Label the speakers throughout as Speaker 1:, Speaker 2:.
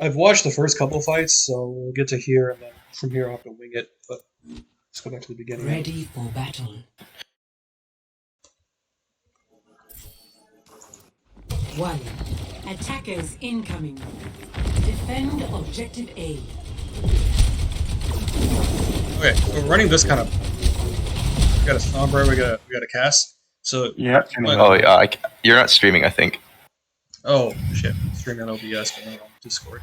Speaker 1: I've watched the first couple fights, so we'll get to here, and then from here I'll have to wing it. But let's go back to the beginning.
Speaker 2: Ready for battle. 1. Attackers incoming. Defend objective A.
Speaker 1: Okay, we're running this kind of. We got a Sombra, we got a cast. So
Speaker 3: Yeah.
Speaker 4: Oh yeah, you're not streaming, I think.
Speaker 1: oh shit, streaming on OBS, but not on Discord.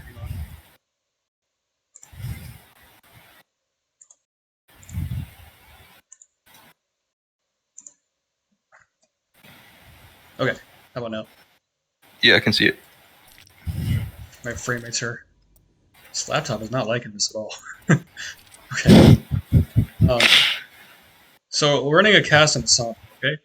Speaker 1: Okay, how about now?
Speaker 4: Yeah, I can see it.
Speaker 1: My frame rates are. This laptop is not liking this at all. Okay. So we're running a cast on Sombra, okay?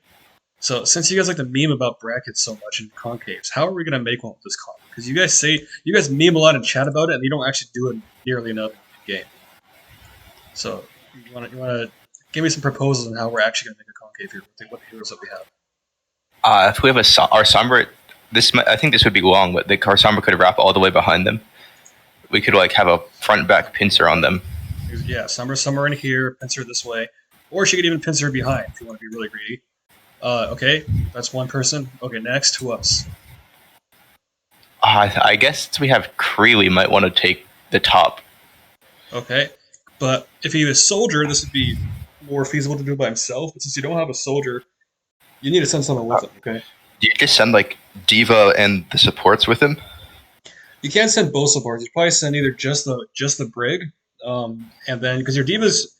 Speaker 1: So since you guys like to meme about brackets so much in concaves, how are we gonna make one with this comp? Because you guys meme a lot and chat about it, and you don't actually do it nearly enough in the game. So you wanna give me some proposals on how we're actually gonna make a concave here with what heroes that we have.
Speaker 4: If we have our Sombra, I think this would be long, but our Sombra could wrap all the way behind them. We could like have a front back pincer on them.
Speaker 1: Yeah, somewhere in here, pincer this way, or she could even pincer behind if you want to be really greedy. Okay, that's one person. Okay, next, who else?
Speaker 4: I guess we have Kree. We might want to take the top.
Speaker 1: Okay, but if he was a soldier, this would be more feasible to do by himself. But since you don't have a soldier, you need to send someone with him. Okay.
Speaker 4: Do you just send like Diva and the supports with him?
Speaker 1: You can't send both supports. You probably send either just the brig, and then because your Diva's,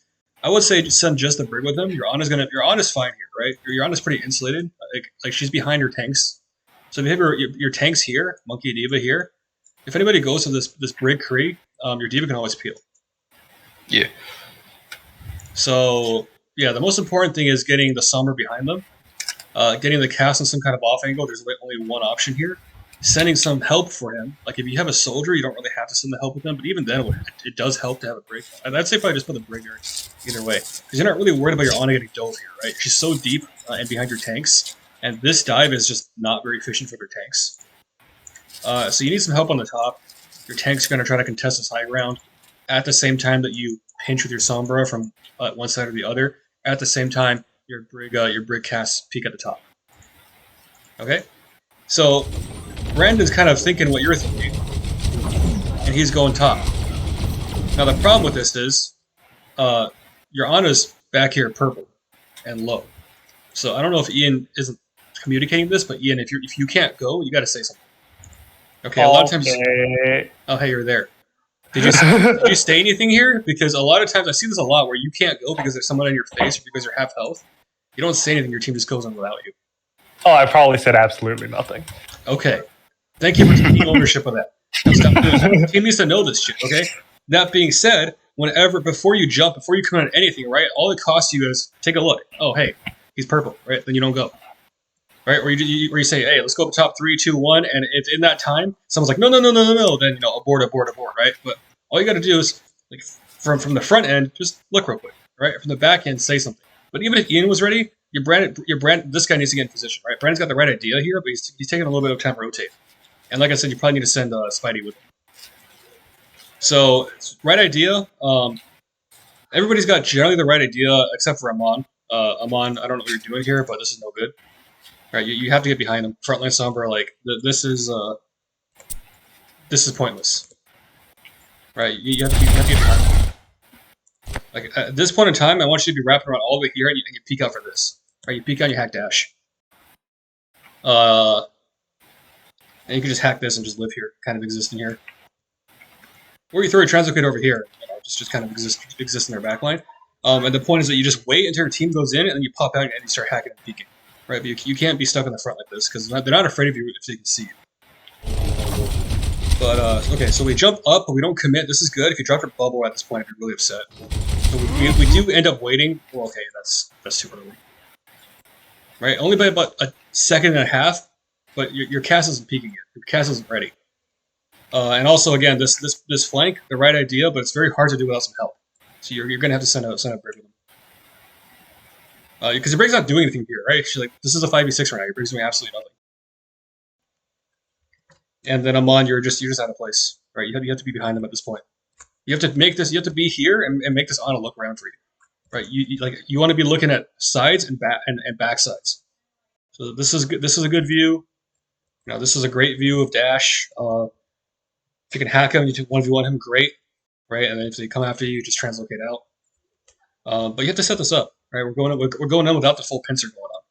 Speaker 1: I would say just send just the brig with him. Your Ana's fine here, right? Your Ana's pretty insulated. Like she's behind your tanks. So if you have your tanks here, Monkey Diva here, if anybody goes to this brig Kree, your Diva can always peel.
Speaker 4: Yeah.
Speaker 1: So yeah, the most important thing is getting the Sombra behind them, getting the cast on some kind of off angle. There's only one option here. Sending some help for him. Like if you have a soldier, you don't really have to send the help with them, but even then it does help to have a brig. I'd say probably just put the brig there either way, because you're not really worried about your Ana getting dove here, right? She's so deep and behind your tanks, and this dive is just not very efficient for their tanks. So you need some help on the top. Your tanks are going to try to contest this high ground at the same time that you pinch with your Sombra from one side or the other. At the same time, your brig casts peek at the top. Okay, so Brandon's kind of thinking what you're thinking, and he's going top. Now the problem with this is, your Ana's back here purple and low. So I don't know if Ian isn't communicating this, but Ian, if you can't go, you got to say something. Okay, a lot of times. Oh, hey, you're there. Did you say anything here? Because a lot of times I see this a lot where you can't go because there's someone in your face or because you're half health. You don't say anything, your team just goes on without you.
Speaker 3: Oh, I probably said absolutely nothing.
Speaker 1: Okay. Thank you for taking ownership of that. The team needs to know this shit, okay? That being said, before you jump, before you commit anything, right, all it costs you is take a look. Oh, hey, he's purple, right? Then you don't go. Right? Where you say, hey, let's go up top 3, 2, 1, and if in that time, someone's like, no, then, abort, right? But all you got to do is, like, from the front end, just look real quick, right? From the back end, say something. But even if Ian was ready, this guy needs to get in position, right? Brandon's got the right idea here, but he's taking a little bit of time to rotate. And like I said, you probably need to send Spidey with him. So, right idea. Everybody's got generally the right idea, except for Amon. Amon, I don't know what you're doing here, but this is no good. Right, you have to get behind him. Frontline Sombra, like, this is pointless. Right, you have to get behind him. Like, at this point in time, I want you to be wrapping around all the way here, and you peek out for this. Right, you peek out, you hack dash. And you can just hack this and just live here, kind of exist in here. Or you throw your translocate over here, just kind of exist in their backline. And the point is that you just wait until your team goes in, and then you pop out and you start hacking and peeking. Right, but you can't be stuck in the front like this, because they're not afraid of you if they can see you. But, okay, so we jump up, but we don't commit. This is good. If you drop your bubble at this point, if you're really upset. So we do end up waiting. Well, okay, that's too early. Right, only by about a second and a half, but your cast isn't peeking yet. Your cast isn't ready. And also, again, this flank, the right idea, but it's very hard to do without some help. So you're going to have to send a bridge with them. Because your brig's not doing anything here, right? She's like, this is a 5v6 right now. Your brig's doing absolutely And then Amon, you're just out of place, right? You have to be behind them at this point. You have to make this. You have to be here and make this on a look around for you, right? You want to be looking at sides and back sides. So this is good. This is a good view. This is a great view of Dash. If you can hack him, you 1v1 him, great, right? And then if they come after you, just translocate out. But you have to set this up, right? We're going in without the full pincer going on.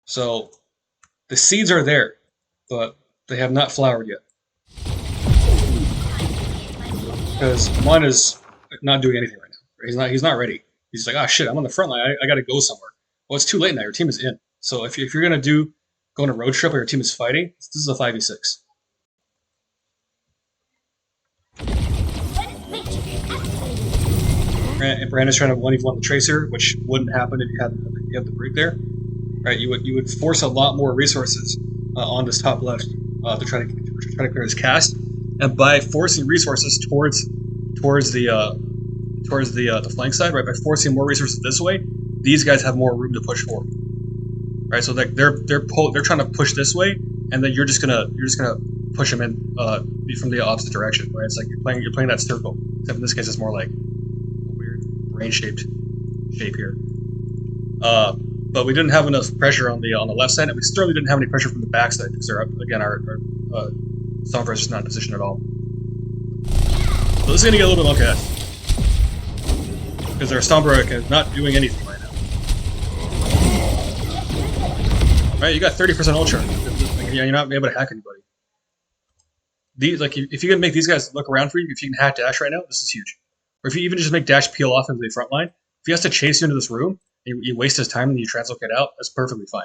Speaker 1: So the seeds are there, but they have not flowered yet. Because one is not doing anything right now. He's not ready. He's like, oh shit, I'm on the front line. I got to go somewhere. Well, it's too late now. Your team is in. So if you're gonna go on a road trip where your team is fighting, this is a 5v6. And Brandon's trying to 1v1 the Tracer, which wouldn't happen if you had the break there, right? You would force a lot more resources on this top left to try to clear his cast, and by forcing resources towards the flank side, right? By forcing more resources this way, these guys have more room to push forward, right? So they're trying to push this way, and then you're just gonna push them in from the opposite direction, right? It's like you're playing that circle, except in this case it's more like a weird brain-shaped shape here. But we didn't have enough pressure on the left side, and we certainly didn't have any pressure from the back side because our Sombra is just not in position at all. So this is gonna get a little bit look at because our Sombra is not doing anything right now. Right, you got 30% ultra. You're not able to hack anybody. If you can make these guys look around for you, if you can hack Dash right now, this is huge. Or if you even just make Dash peel off into the front line, if he has to chase you into this room, and you waste his time and you translocate out, that's perfectly fine.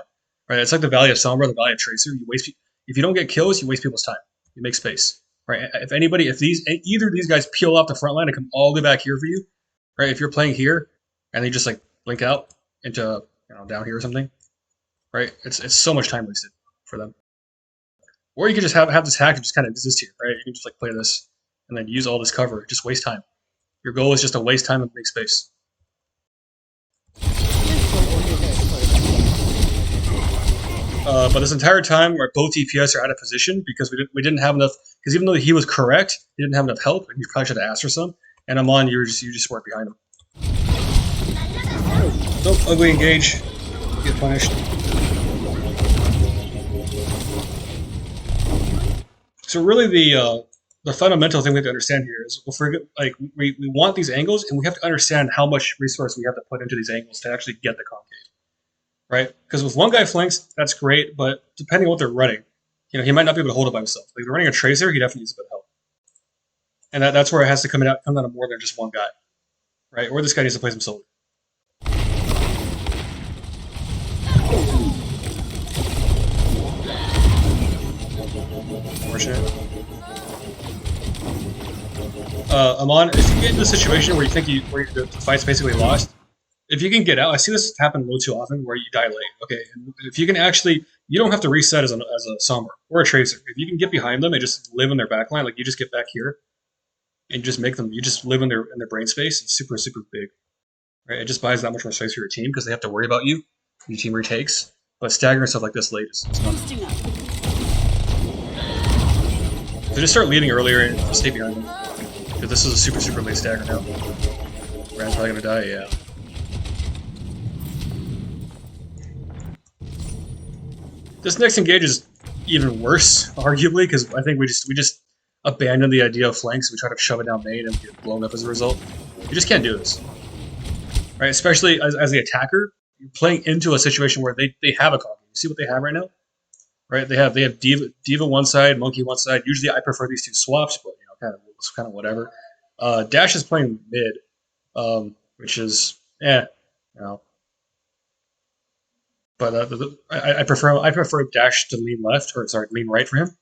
Speaker 1: Right? It's like the Valley of Sombra, the Valley of Tracer. If you don't get kills, you waste people's time. You make space. Right? If either of these guys peel off the front line and come all the way back here for you, right? If you're playing here and they just like blink out into down here or something, right? It's so much time wasted for them. Or you could just have this hack just kind of exist here, right? You can just like play this and then use all this cover, just waste time. Your goal is just to waste time and make space. But this entire time, both DPS are out of position because we didn't have enough. Because even though he was correct, he didn't have enough help, and you probably should have asked for some. And Amon, you just weren't behind him. Nope, ugly engage, get punished. So really, the fundamental thing we have to understand here is we want these angles, and we have to understand how much resource we have to put into these angles to actually get the concave. Right? Because if one guy flanks, that's great, but depending on what they're running, he might not be able to hold it by himself. Like if they're running a Tracer, he definitely needs a bit of help. And that's where it has to come down to more than just one guy. Right? Or this guy needs to play some solo. Unfortunate. Amon, if you get into a situation where you think where the fight's basically lost, if you can get out, I see this happen way too often where you die late. Okay, and if you can you don't have to reset as a Sombra or a Tracer. If you can get behind them and just live in their backline, like you just get back here and just you just live in their brain space. It's super, super big. Right? It just buys that much more space for your team because they have to worry about you. Your team retakes. But staggering stuff like this late is not. So just start leading earlier and stay behind them. Because this is a super, super late stagger now. Rand's probably gonna die, yeah. This next engage is even worse, arguably, because I think we just abandoned the idea of flanks. We try to shove it down main and get blown up as a result. You just can't do this, right? Especially as the attacker, you're playing into a situation where they have a concave. You see what they have right now, right? They have Diva one side, Monkey one side. Usually, I prefer these two swaps, but it's kind of whatever. Dash is playing mid, which is But I prefer Dash to lean left, lean right for him.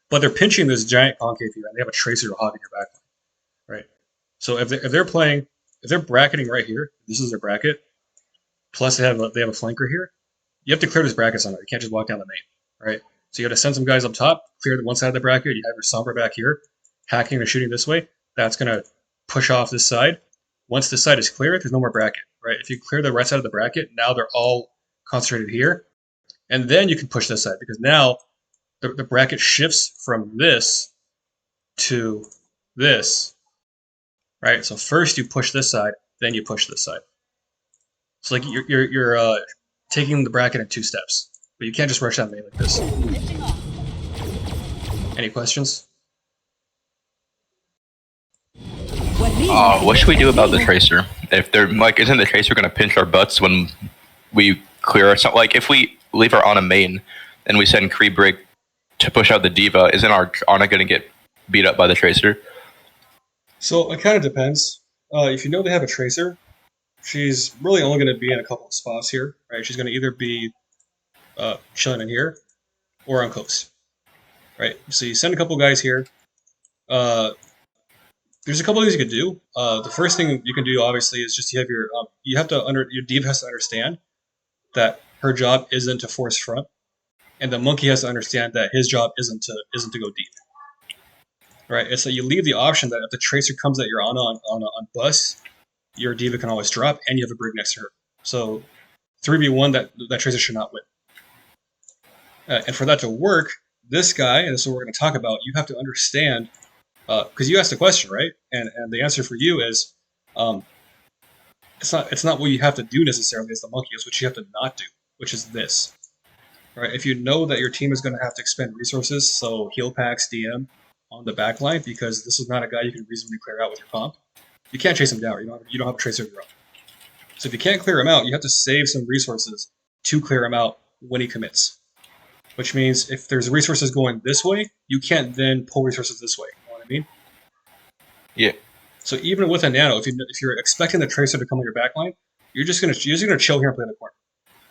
Speaker 1: But they're pinching this giant concave here, and they have a Tracer to hog in your back line, right? So if they're bracketing right here, this is their bracket. Plus they have a flanker here. You have to clear this bracket somehow. You can't just walk down the main, right? So you got to send some guys up top, clear the one side of the bracket. You have your Sombra back here, hacking or shooting this way. That's gonna push off this side. Once this side is clear, there's no more bracket. Right? If you clear the right side of the bracket, now they're all concentrated here. And then you can push this side because now the bracket shifts from this to this, right? So first you push this side, then you push this side. It's like you're taking the bracket in 2 steps, but you can't just rush out main like this. Any questions?
Speaker 4: What should we do about the tracer? If they're like, isn't the tracer gonna pinch our butts when we clear our like if we leave our Ana main and we send Kree Brig to push out the Diva, isn't our Ana gonna get beat up by the tracer?
Speaker 1: So it kind of depends. If you know they have a tracer, she's really only going to be in a couple of spots here, right? She's going to either be chilling in here or on coast, right? So you send a couple guys here. There's a couple things you could do. The first thing you can do, obviously, is just you have your your diva has to understand that her job isn't to force front, and the monkey has to understand that his job isn't to go deep. Right, it's that you leave the option that if the tracer comes at your Ana on bus, your diva can always drop, and you have a brig next to her. So 3v1, that tracer should not win. And for that to work, this guy, and this is what we're going to talk about, you have to understand, because you asked the question, right? And the answer for you is, it's not what you have to do necessarily as the monkey, it's what you have to not do, which is this. Right? If you know that your team is going to have to expend resources, so heal packs, DM, on the back line, because this is not a guy you can reasonably clear out with your comp. You can't chase him down. You don't have a tracer of your own. So if you can't clear him out, you have to save some resources to clear him out when he commits. Which means if there's resources going this way, you can't then pull resources this way. You know what I mean?
Speaker 4: Yeah.
Speaker 1: So even with a nano, if you're expecting the tracer to come on your back line, you're just gonna chill here and play in the corner,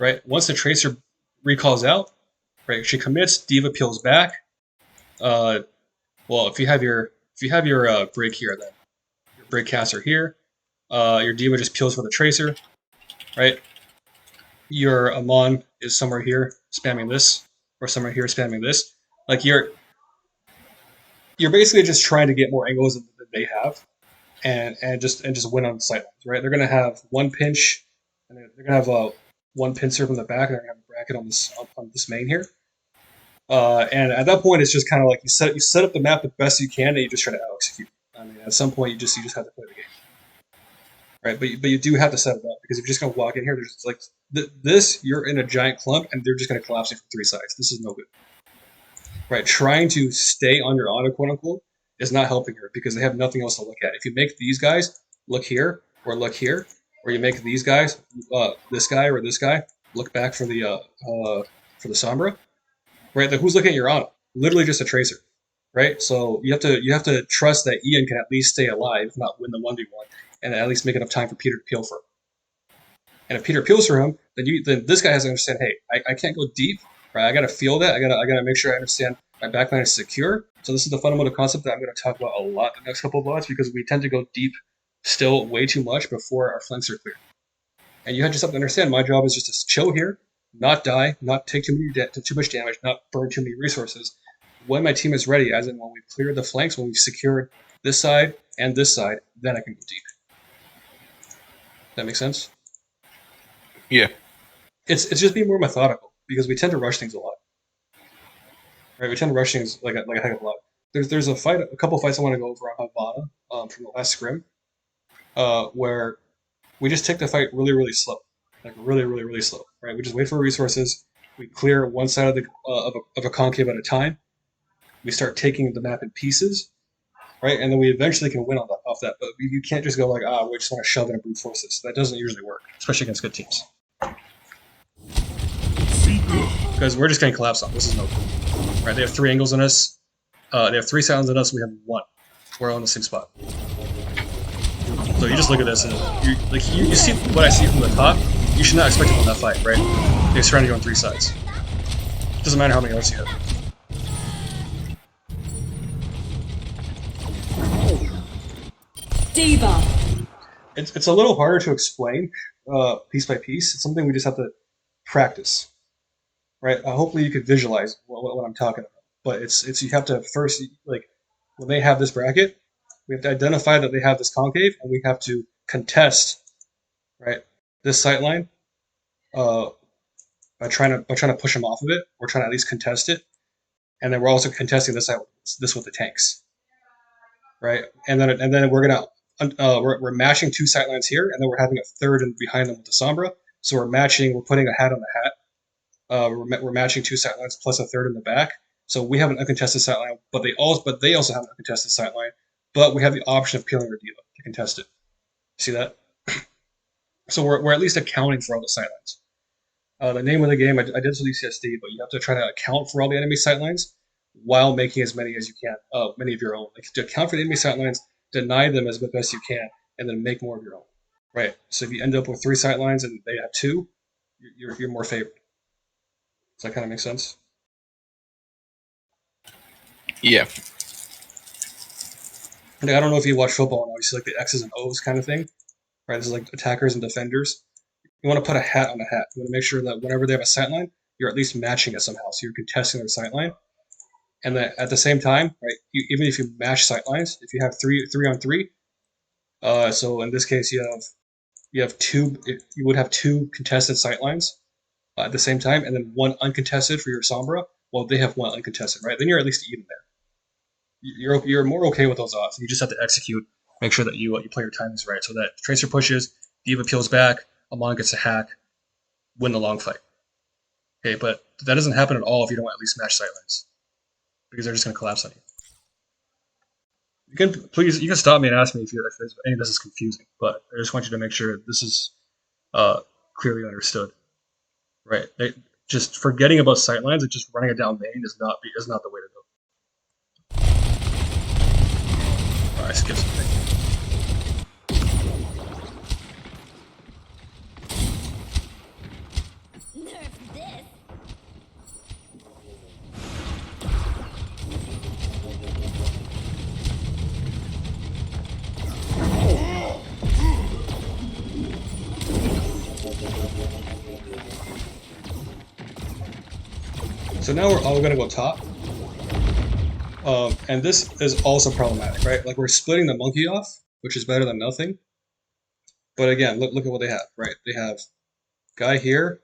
Speaker 1: right? Once the tracer recalls out, right, she commits, diva peels back. Well, if you have your brig here, then your brig caster here, your diva just peels for the tracer, right? Your Amon is somewhere here spamming this, or somewhere here spamming this. Like you're basically just trying to get more angles than they have, and just win on the sidelines, right? They're gonna have one pinch, and they're gonna have one pincer from the back, and they're gonna have a bracket on this main here. And at that point, it's just kind of like you set up the map the best you can, and you just try to out execute. I mean, at some point, you just have to play the game, right? But you do have to set it up, because if you're just gonna walk in here, there's like this, you're in a giant clump, and they're just gonna collapse you from 3 sides. This is no good, right? Trying to stay on your auto, quote unquote, is not helping her because they have nothing else to look at. If you make these guys look here, or you make these guys, this guy or this guy, look back for the Sombra. Right, like who's looking at your auto? Literally just a tracer, right? So you have to trust that Ian can at least stay alive, if not win the 1v1, and at least make enough time for Peter to peel for him. And if Peter peels for him, then this guy has to understand, hey, I can't go deep, right? I gotta feel that. I gotta make sure I understand my backline is secure. So this is the fundamental concept that I'm gonna talk about a lot the next couple of VODs, because we tend to go deep still way too much before our flanks are clear. And you just have to understand, my job is just to chill here, not die, not take too much damage, not burn too many resources. When my team is ready, as in when we've cleared the flanks, when we've secured this side and this side, then I can go deep. That makes sense?
Speaker 4: Yeah.
Speaker 1: It's just being more methodical, because we tend to rush things a lot. Right? We tend to rush things like a heck of a lot. There's a couple fights I want to go over on Havana from the last scrim, where we just take the fight really, really slow. Like really, really, really slow, right? We just wait for resources. We clear one side of a concave at a time. We start taking the map in pieces, right? And then we eventually can win off that. But you can't just go like, we just want to shove in a brute forces. That doesn't usually work, especially against good teams. Because we're just getting collapsed on. This is no good, right? They have 3 angles on us. They have 3 sounds on us. We have 1. We're all in the same spot. So you just look at this, and you see what I see from the top. You should not expect to win that fight, right? They surround you on 3 sides. Doesn't matter how many arts you have.
Speaker 2: Diva.
Speaker 1: It's a little harder to explain piece by piece. It's something we just have to practice, right? Hopefully you could visualize what I'm talking about. But it's you have to first, like, when they have this bracket, we have to identify that they have this concave, and we have to contest, right, this sightline by trying to push them off of it, or trying to at least contest it. and then we're also contesting this with the tanks, right? And then we're gonna we're mashing 2 sightlines here, and then we're having a third and behind them with the Sombra. So we're matching. We're putting a hat on the hat. We're matching 2 sightlines plus a third in the back. So we have an uncontested sightline, but they also have an uncontested sightline. But we have the option of peeling our diva to contest it. See that? So we're at least accounting for all the sightlines. The name of the game, I did this with UCSD, but you have to try to account for all the enemy sightlines while making as many as you can, many of your own. Like to account for the enemy sightlines, deny them as best you can, and then make more of your own. Right. So if you end up with 3 sightlines and they have 2, you're more favored. Does that kind of make sense?
Speaker 4: Yeah.
Speaker 1: And I don't know if you watch football now. You see like the X's and O's kind of thing, right? This is like attackers and defenders. You want to put a hat on the hat. You want to make sure that whenever they have a sightline, you're at least matching it somehow. So you're contesting their sightline, and that at the same time, right? Even if you mash sightlines, if you have three on 3, so in this case you have 2. You would have 2 contested sightlines at the same time, and then 1 uncontested for your Sombra. Well, they have 1 uncontested, right? Then you're at least even there. You're more okay with those odds. You just have to execute, make sure that you play your timings right, so that Tracer pushes, Diva peels back, Amon gets a hack, win the long fight. Okay, but that doesn't happen at all if you don't at least match sightlines, because they're just going to collapse on you. You can stop me and ask me if any of this is confusing, but I just want you to make sure this is clearly understood. Right? Just forgetting about sightlines and just running it down main is not the way to go. I skipped something. So now we're all gonna go top. And this is also problematic, right? Like we're splitting the monkey off, which is better than nothing. But again, look at what they have, right? They have guy here,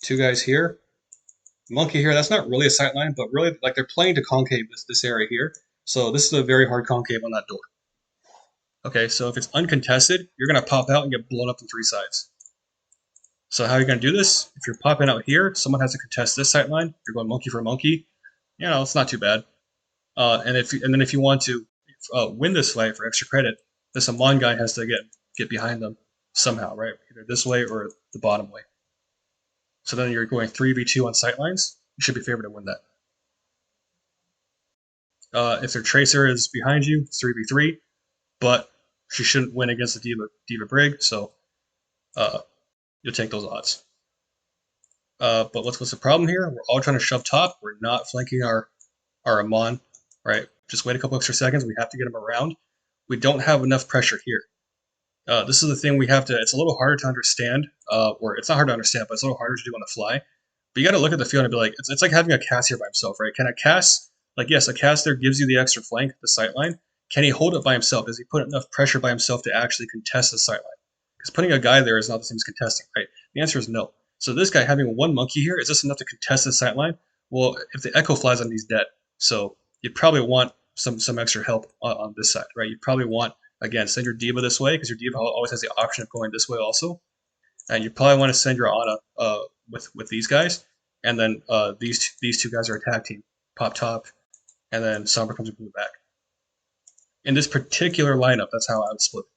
Speaker 1: 2 guys here, monkey here. That's not really a sightline, but really like they're playing to concave this area here. So this is a very hard concave on that door. Okay, so if it's uncontested, you're gonna pop out and get blown up from 3 sides. So how are you gonna do this? If you're popping out here, someone has to contest this sightline. You're going monkey for monkey. You know, it's not too bad. And then if you want to win this fight for extra credit, this Amon guy has to get behind them somehow, right? Either this way or the bottom way. So then you're going 3v2 on sightlines. You should be favored to win that. If their Tracer is behind you, it's 3v3, but she shouldn't win against the Diva Brig, so you'll take those odds. But what's the problem here? We're all trying to shove top. We're not flanking our Amon. Right, just wait a couple extra seconds. We have to get him around. We don't have enough pressure here. This is the thing we have to. It's a little harder to understand, or it's not hard to understand, but it's a little harder to do on the fly. But you got to look at the field and be like, it's like having a Cass here by himself, right? Can a Cass, like yes, a Cass there gives you the extra flank, the sightline. Can he hold it by himself? Does he put enough pressure by himself to actually contest the sightline? Because putting a guy there is not the same as contesting, right? The answer is no. So this guy having 1 monkey here, is this enough to contest the sightline? Well, if the echo flies on, he's dead. So you'd probably want some extra help on this side, right? You'd probably want, again, send your Diva this way, because your Diva always has the option of going this way also. And you probably want to send your Ana with these guys, and then these 2 guys are a tag team, pop top, and then Sombra comes from the back. In this particular lineup, that's how I would split it,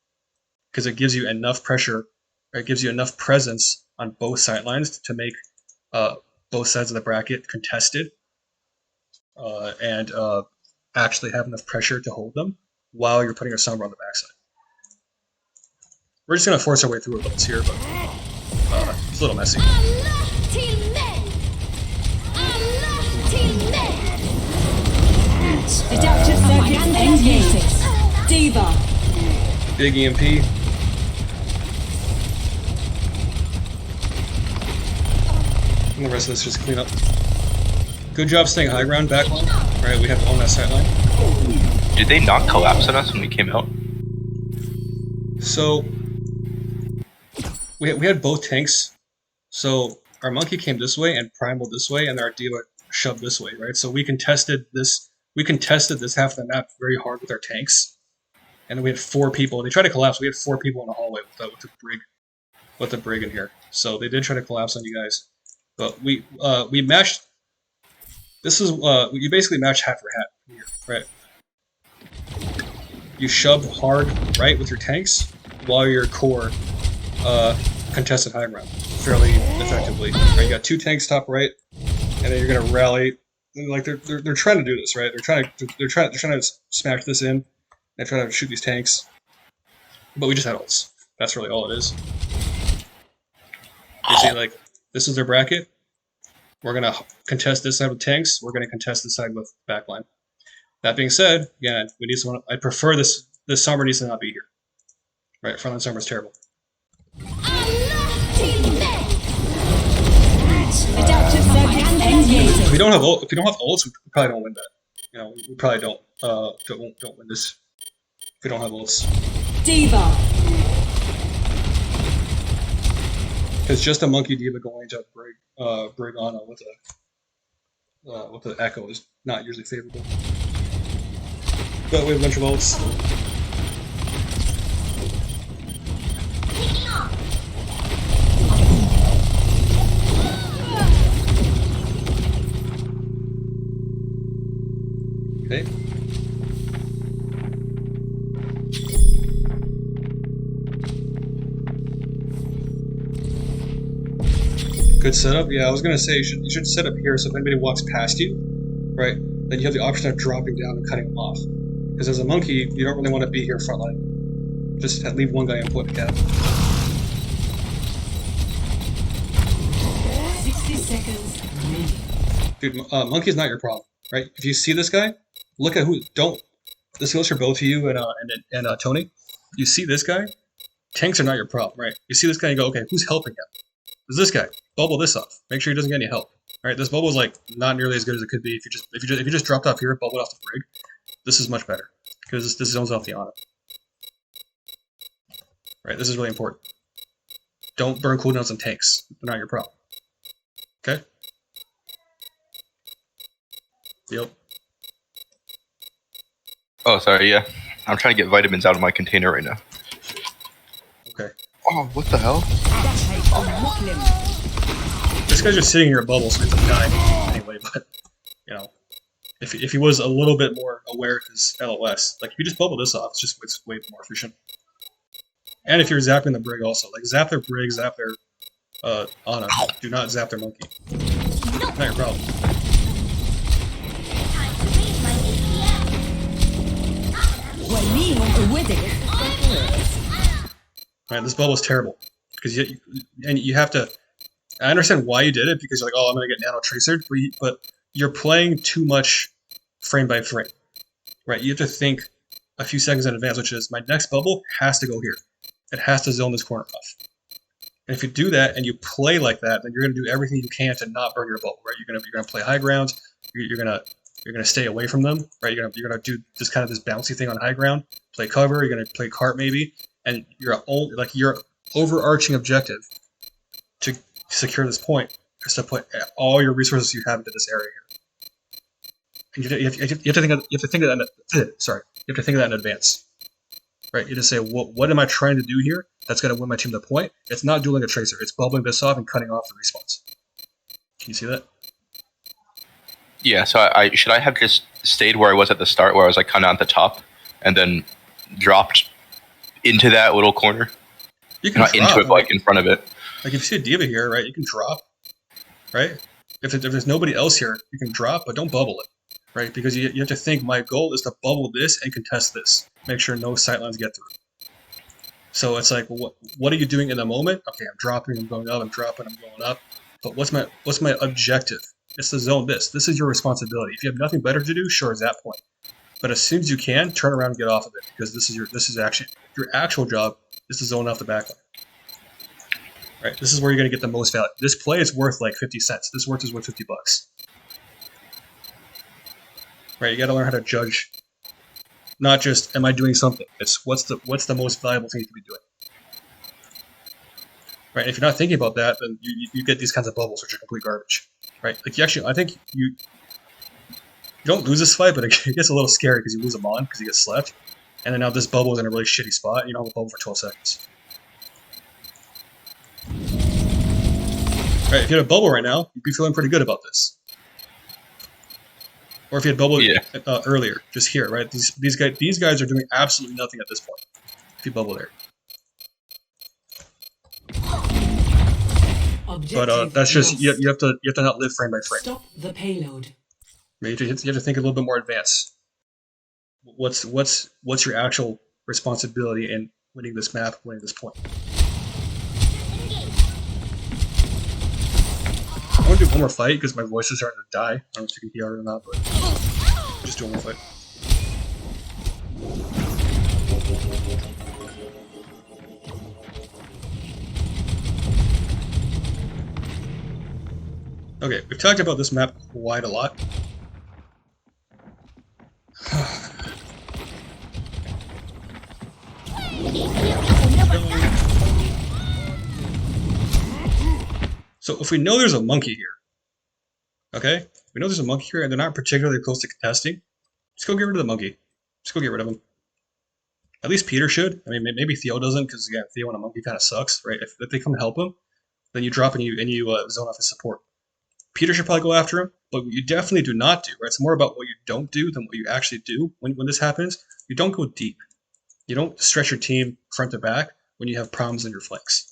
Speaker 1: because it gives you enough pressure, or it gives you enough presence on both sidelines to make both sides of the bracket contested, and actually have enough pressure to hold them while you're putting your Sombra on the backside. We're just going to force our way through a little here, but it's a little messy.
Speaker 2: Adaptive circuit engaged. Diva.
Speaker 1: Big EMP. And the rest of this just clean up. Good job staying high ground back line. Right, we have to own that sight line.
Speaker 4: Did they not collapse on us when we came out?
Speaker 1: So we had both tanks. So our monkey came this way and primal this way, and our Diva shove this way, right? So we contested this. We contested this half of the map very hard with our tanks, and we had 4 people. They tried to collapse. We had 4 people in the hallway with the brig in here. So they did try to collapse on you guys, but we matched. This is you basically match hat for hat here, right? You shove hard right with your tanks while your core contested high ground fairly effectively. Right, you got 2 tanks top right, and then you're gonna rally. Like they're trying to do this, right? They're trying to smash this in and try to shoot these tanks. But we just had ults. That's really all it is. You see, like this is their bracket. We're gonna contest this side with tanks. We're gonna contest this side with backline. That being said, again, we need someone. I prefer this. This Summer needs to not be here. Right, frontline Summer's terrible.
Speaker 2: Adaptive circuit engaged.
Speaker 1: If we don't have ults, we probably don't win that. You know, we probably don't win this. If we don't have ults.
Speaker 2: Diva.
Speaker 1: Because just a monkey diva going to brig Ana with the echo is not usually favorable. But we have a bunch of ults. Okay. Good setup. Yeah, I was gonna say you should set up here so if anybody walks past you, right, then you have the option of dropping down and cutting them off. Because as a monkey, you don't really want to be here front line. Just leave one guy in point cap.
Speaker 2: 60 seconds.
Speaker 1: Dude, monkey's not your problem, right? If you see this guy, look at who. Don't. This goes for both of you and Tony. You see this guy, tanks are not your problem, right? You see this guy and you go, okay, who's helping him? Is this guy? Bubble this off. Make sure he doesn't get any help. All right, this bubble is like not nearly as good as it could be if you just dropped off here, bubbled off the brig. This is much better because this zones off the Ana. Right, this is really important. Don't burn cooldowns on tanks. They're not your problem. Okay. Yep.
Speaker 4: Oh, sorry. Yeah, I'm trying to get vitamins out of my container right now.
Speaker 1: Okay.
Speaker 4: Oh, what the hell?
Speaker 1: This guy's just sitting here at bubble, so he's dying anyway. But you know, if he was a little bit more aware of his LOS, like if you just bubble this off, it's way more efficient. And if you're zapping the brig also, like zap their brig, zap their Ana. Do not zap their monkey. Not your problem. Right, this bubble is terrible because you have to. I understand why you did it because you're like, oh, I'm gonna get nano tracered, but you're playing too much frame by frame, right? You have to think a few seconds in advance, which is my next bubble has to go here. It has to zone this corner off. And if you do that and you play like that, then you're gonna do everything you can to not burn your bubble, right? You're gonna play high ground. You're gonna stay away from them, right? You're gonna do this kind of this bouncy thing on high ground, play cover. You're gonna play cart maybe, and your overarching objective to secure this point is to put all your resources you have into this area here. And you have to think of that in advance, right? You just say, what am I trying to do here that's going to win my team the point? It's not dueling a tracer. It's bubbling this off and cutting off the respawns. Can you see that?
Speaker 4: Yeah. So should I have just stayed where I was at the start, where I was like kind of at the top, and then dropped into that little corner?
Speaker 1: You can
Speaker 4: not
Speaker 1: drop,
Speaker 4: into it, but like in front of it.
Speaker 1: Like if you see a diva here, right? You can drop, right? If there's nobody else here, you can drop, but don't bubble it, right? Because you have to think my goal is to bubble this and contest this. Make sure no sightlines get through. So it's like, what are you doing in the moment? Okay, I'm dropping, I'm going up, I'm dropping, I'm going up. But what's my objective? It's to zone this. This is your responsibility. If you have nothing better to do, sure, it's that point. But as soon as you can, turn around and get off of it because this is actually your actual job is to zone off the backline. Right, this is where you're going to get the most value. This play is worth like 50 cents. This worth is worth $50. Right, you got to learn how to judge. Not just am I doing something. It's what's the most valuable thing to be doing. Right, if you're not thinking about that, then you get these kinds of bubbles, which are complete garbage. right? Like I think you don't lose this fight, but it gets a little scary because you lose a Mon because he gets slept, and then now this bubble is in a really shitty spot. You don't have a bubble for 12 seconds. Right? If you had a bubble right now, you'd be feeling pretty good about this. Or if you had bubble earlier, just here, right? These guys are doing absolutely nothing at this point. If you bubble there. But that's just you have to not live frame by frame.
Speaker 2: Stop the payload.
Speaker 1: Right? You have to think a little bit more advanced. What's your actual responsibility in winning this map, winning this point? I want to do one more fight because my voice is starting to die. I don't know if you can hear it or not, but just do one more fight. Okay, we've talked about this map quite a lot. So if we know there's a monkey here, okay? We know there's a monkey here and they're not particularly close to contesting, just go get rid of the monkey. Just go get rid of him. At least Peter should. I mean, maybe Theo doesn't, because again, Theo and a monkey kind of sucks, right? If they come to help him, then you drop and you zone off his support. Peter should probably go after him, but what you definitely do not do, right? It's more about what you don't do than what you actually do when this happens. You don't go deep. You don't stretch your team front to back when you have problems in your flanks.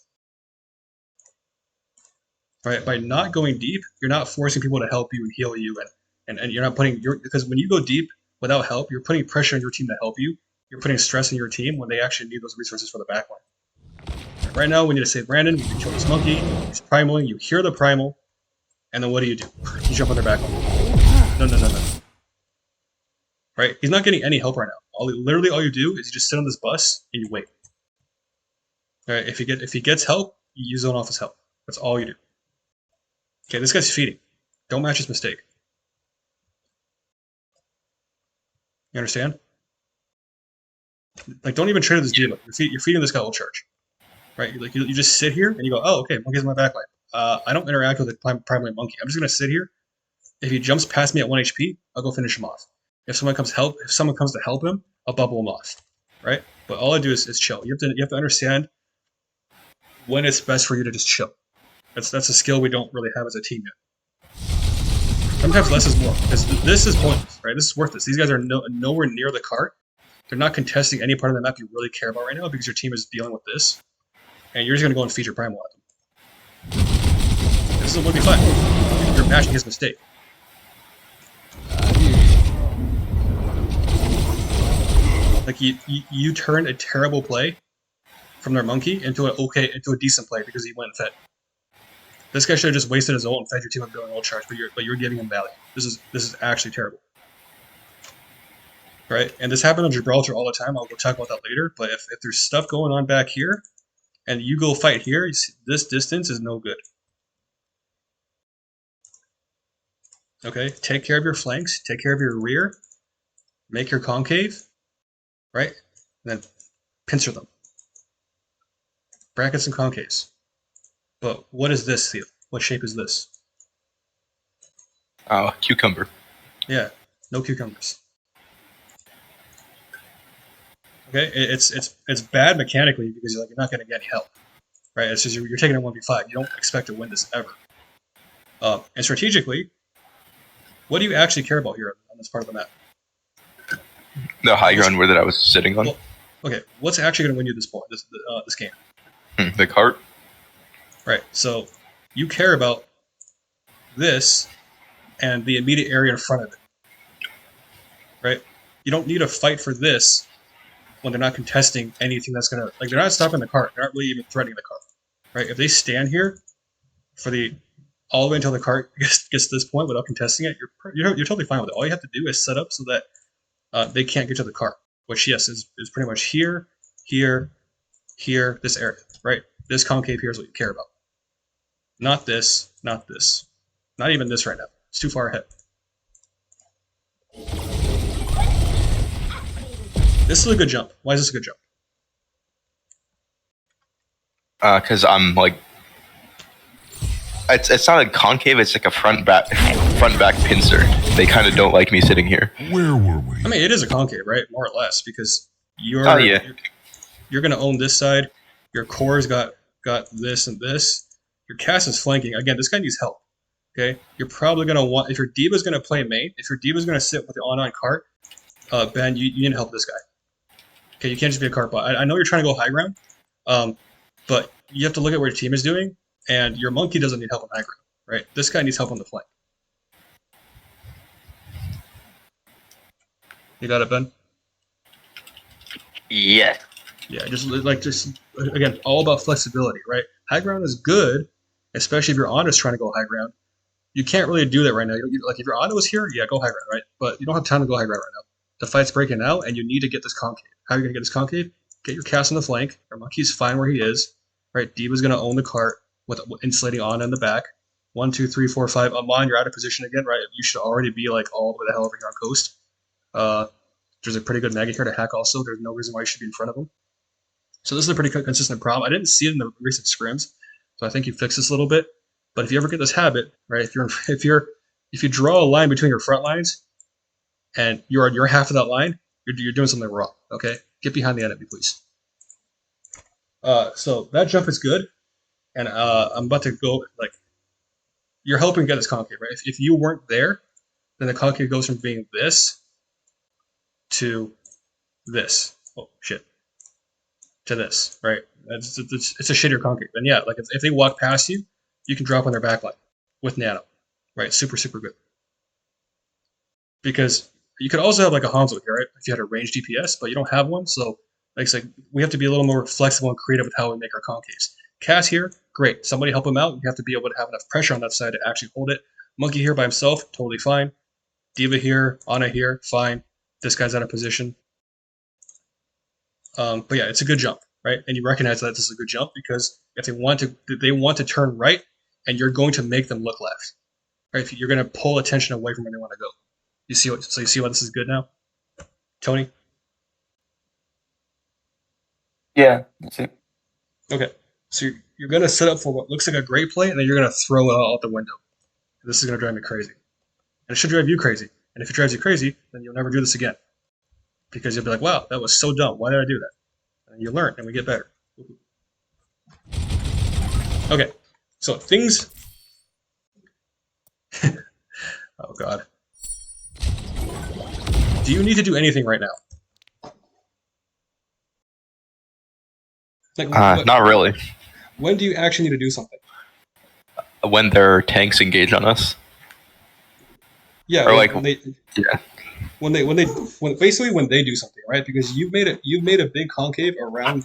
Speaker 1: Right? By not going deep, you're not forcing people to help you and heal you, and you're not putting because when you go deep without help, you're putting pressure on your team to help you. You're putting stress on your team when they actually need those resources for the backline. Right now, we need to save Brandon. We can kill this monkey. He's primaling. You hear the primal. And then what do? You jump on their back. No. Right? He's not getting any help right now. Literally all you do is you just sit on this bus and you wait. Right? If he gets help, you zone off his help. That's all you do. Okay, this guy's feeding. Don't match his mistake. You understand? Like, don't even trade this diva. You're feeding this guy ult charge. Right? Like, you just sit here and you go, oh, okay, monkey's in my backline. I don't interact with the primary monkey. I'm just gonna sit here. If he jumps past me at 1 HP, I'll go finish him off. If someone comes to help him, I'll bubble him off. Right? But all I do is chill. You have to understand when it's best for you to just chill. That's a skill we don't really have as a team yet. Sometimes less is more, because this is pointless, right? This is worthless. These guys are nowhere near the cart. They're not contesting any part of the map you really care about right now because your team is dealing with this, and you're just gonna go and feed your primal at them. This is a 1v5. You're matching his mistake. Like you turn a terrible play from their monkey into a decent play because he went and fed. This guy should have just wasted his ult and fed your team with building ult charge, but you're giving him value. This is actually terrible. Right? And this happened on Gibraltar all the time. I'll go talk about that later. But if there's stuff going on back here, and you go fight here, you see, this distance is no good. Okay, take care of your flanks, take care of your rear, make your concave, right? And then pincer them. Brackets and concaves. But what is this, Theo? What shape is this?
Speaker 4: Cucumber.
Speaker 1: Yeah, no cucumbers. Okay, it's bad mechanically because you're not going to get any help, right? It's just you're taking a 1v5. You don't expect to win this ever. And strategically, what do you actually care about here on this part of the map?
Speaker 4: The high ground where that I was sitting on.
Speaker 1: Well, okay, what's actually going to win you this game?
Speaker 4: The cart.
Speaker 1: Right. So you care about this and the immediate area in front of it. Right. You don't need to fight for this when they're not contesting anything that's gonna they're not stopping the cart. They're not really even threatening the cart. Right. If they stand here for all the way until the cart gets to this point without contesting it, you're totally fine with it. All you have to do is set up so that they can't get to the cart, which yes is pretty much here, this area, right? This concave here is what you care about. Not this, not this, not even this right now. It's too far ahead. This is a good jump. Why is this a good jump?
Speaker 4: Because I'm like, it's not a concave. It's like a front back pincer. They kind of don't like me sitting here.
Speaker 5: Where were we?
Speaker 1: I mean, it is a concave, right? More or less, because you're you're going to own this side. Your core's got this and this. Your cast is flanking. Again, this guy needs help. Okay, you're probably going to want, if your diva's going to play main, if your diva's going to sit with the on cart, Ben, you need to help this guy. Okay, you can't just be a cart bot. I know you're trying to go high ground, but you have to look at what your team is doing, and your monkey doesn't need help on high ground, right? This guy needs help on the flank. You got it, Ben?
Speaker 6: Yeah.
Speaker 1: Yeah, just again, all about flexibility, right? High ground is good, especially if your Honda's trying to go high ground. You can't really do that right now. Like if your Honda was here, yeah, go high ground, right? But you don't have time to go high ground right now. The fight's breaking out, and you need to get this concave. How are you gonna get this concave? Get your cast on the flank. Your monkey's fine where he is, right? Diva's gonna own the cart with insulating on in the back. 1, 2, 3, 4, 5. Amon, you're out of position again, right? You should already be like all the way the hell over here on coast. There's a pretty good Maggie here to hack also. There's no reason why you should be in front of him. So this is a pretty consistent problem. I didn't see it in the recent scrims, so I think you fix this a little bit. But if you ever get this habit, right? If you draw a line between your front lines, and you're half of that line, you're doing something wrong. Okay, get behind the enemy, please. So that jump is good, and I'm about to go like you're helping get this concave, right? If you weren't there, then the concave goes from being this to this. Oh shit. To this, right? It's a shittier concave. And yeah, like if they walk past you, you can drop on their backline with nano, right? Super good. Because you could also have like a Hanzo here, right? If you had a range DPS, but you don't have one, so like it's like we have to be a little more flexible and creative with how we make our concaves. Cass here, great. Somebody help him out. You have to be able to have enough pressure on that side to actually hold it. Monkey here by himself, totally fine. Diva here, Ana here, fine. This guy's out of position. But yeah, it's a good jump, right? And you recognize that this is a good jump because if they want to turn right, and you're going to make them look left, right? If you're going to pull attention away from where they want to go. You see why this is good now, Tony?
Speaker 6: Yeah, that's it.
Speaker 1: Okay, so you're going to set up for what looks like a great play, and then you're going to throw it all out the window. This is going to drive me crazy, and it should drive you crazy. And if it drives you crazy, then you'll never do this again. Because you'll be like, wow, that was so dumb. Why did I do that? And you learn, and we get better. Okay, so things... oh, God. Do you need to do anything right now? Like,
Speaker 4: Not really.
Speaker 1: When do you actually need to do something?
Speaker 4: When their tanks engage on us.
Speaker 1: Yeah,
Speaker 4: or like,
Speaker 1: when they do something, right? Because you've made a big concave around